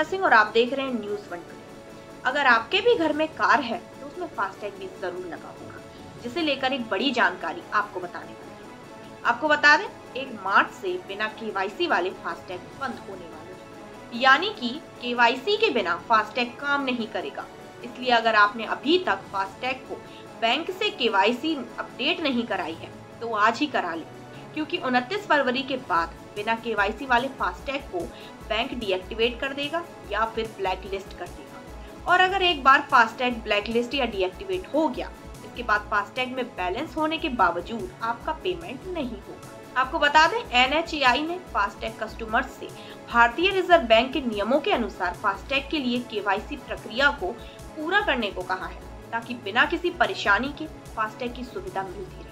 श्वेता सिंह और आप देख रहे हैं न्यूज़ 1 टुडे। अगर आपके भी घर में कार है तो उसमें फास्टैग भी जरूर लगा होगा, जिसे लेकर एक बड़ी जानकारी आपको बताने वाले हैं। आपको बता दें, 1 मार्च से बिना केवाईसी वाले फास्टैग बंद होने वाले हैं, यानी कि केवाईसी के बिना फास्टैग काम नहीं करेगा। इसलिए अगर आपने अभी तक फास्टैग को बैंक से केवाईसी अपडेट नहीं कराई है तो आज ही करा लें, क्योंकि 29 फरवरी के बाद बिना केवाईसी वाले फास्टैग को बैंक डीएक्टिवेट कर देगा या फिर ब्लैक लिस्ट कर देगा। और अगर एक बार फास्टैग ब्लैक लिस्ट या डीएक्टिवेट हो गया, इसके बाद फास्टैग में बैलेंस होने के बावजूद आपका पेमेंट नहीं होगा। आपको बता दें, एनएचएआई ने फास्टैग कस्टमर्स से भारतीय रिजर्व बैंक के नियमों के अनुसार फास्टैग के लिए केवाईसी प्रक्रिया को पूरा करने को कहा है, ताकि बिना किसी परेशानी के फास्टैग की सुविधा मिलती रहे।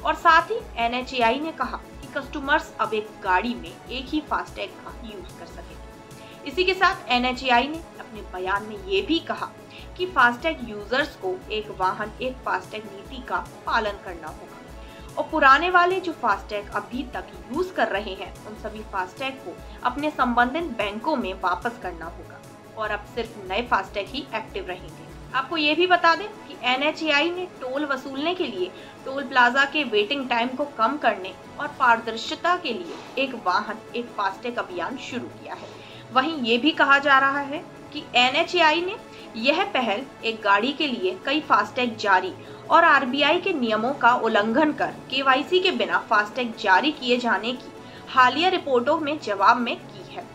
और साथ ही एनएचएआई ने कहा कि कस्टमर्स अब एक गाड़ी में एक ही फास्टैग का यूज कर सकेंगे। इसी के साथ एनएचएआई ने अपने बयान में ये भी कहा कि फास्टैग यूजर्स को एक वाहन एक फास्टैग नीति का पालन करना होगा और पुराने वाले जो फास्टैग अभी तक यूज कर रहे हैं उन सभी फास्टैग को अपने संबंधित बैंकों में वापस करना होगा और अब सिर्फ नए फास्टैग ही एक्टिव रहेंगे। आपको ये भी बता दें कि एनएचएआई ने टोल वसूलने के लिए टोल प्लाजा के वेटिंग टाइम को कम करने और पारदर्शिता के लिए एक वाहन एक फास्टैग अभियान शुरू किया है। वहीं ये भी कहा जा रहा है कि एनएचएआई ने यह पहल एक गाड़ी के लिए कई फास्टैग जारी और आरबीआई के नियमों का उल्लंघन कर केवाईसी के बिना फास्टैग जारी किए जाने की हालिया रिपोर्टों में जवाब में की है।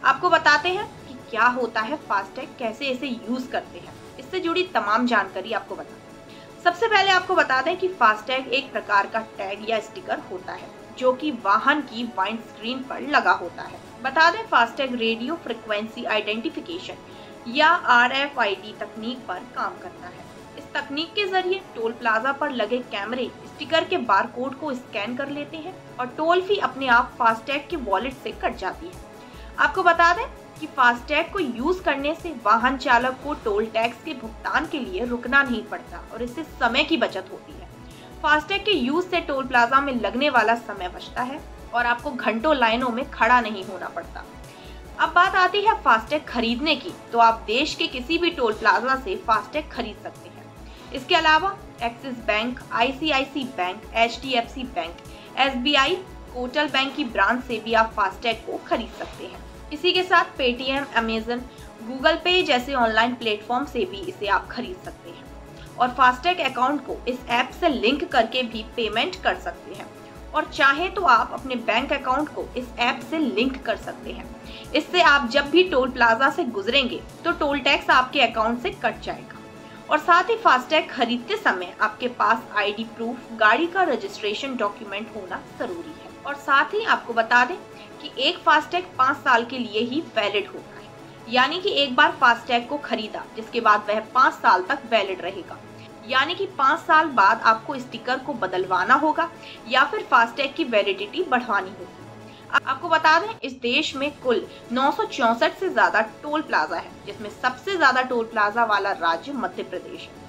आपको बताते हैं कि क्या होता है फास्टैग, कैसे इसे यूज करते हैं, इससे जुड़ी तमाम जानकारी आपको बता दें। सबसे पहले आपको बता दें कि फास्टैग एक प्रकार का टैग या स्टिकर होता है जो कि वाहन की वाइंड स्क्रीन पर लगा होता है। बता दें, फास्टैग रेडियो फ्रीक्वेंसी आइडेंटिफिकेशन या आरएफआईडी तकनीक पर काम करता है। इस तकनीक के जरिए टोल प्लाजा पर लगे कैमरे स्टिकर के बारकोड को स्कैन कर लेते हैं और टोल फी अपने आप फास्टैग के वॉलेट से कट जाती है। आपको बता दें कि फास्टैग को यूज करने से वाहन चालक को टोल टैक्स के भुगतान के लिए रुकना नहीं पड़ता और इससे समय की बचत होती है। फास्टैग के यूज से टोल प्लाजा में लगने वाला समय बचता है और आपको घंटों लाइनों में खड़ा नहीं होना पड़ता। अब बात आती है फास्टैग खरीदने की, तो आप देश के किसी भी टोल प्लाजा से फास्टैग खरीद सकते हैं। इसके अलावा Axis bank, ICICI bank, HDFC bank, SBI, Kotak bank की ब्रांच से भी आप फास्टैग को खरीद सकते हैं। इसी के साथ पेटीएम, अमेजन, गूगल पे जैसे ऑनलाइन प्लेटफॉर्म से भी इसे आप खरीद सकते हैं और फास्टैग अकाउंट को इस ऐप से लिंक करके भी पेमेंट कर सकते हैं और चाहे तो आप अपने बैंक अकाउंट को इस ऐप से लिंक कर सकते हैं। इससे आप जब भी टोल प्लाजा से गुजरेंगे तो टोल टैक्स आपके अकाउंट से कट जाएगा। और साथ ही फास्टैग खरीदते समय आपके पास आईडी प्रूफ, गाड़ी का रजिस्ट्रेशन डॉक्यूमेंट होना जरूरी है। और साथ ही आपको बता दें कि एक फास्टैग 5 साल के लिए ही वैलिड होता है, यानी कि एक बार फास्टैग को खरीदा जिसके बाद वह 5 साल तक वैलिड रहेगा, यानी कि 5 साल बाद आपको स्टिकर को बदलवाना होगा या फिर फास्टैग की वैलिडिटी बढ़वानी होगी। आपको बता दें, इस देश में कुल 964 से ज्यादा टोल प्लाजा है, जिसमें सबसे ज्यादा टोल प्लाजा वाला राज्य मध्य प्रदेश है।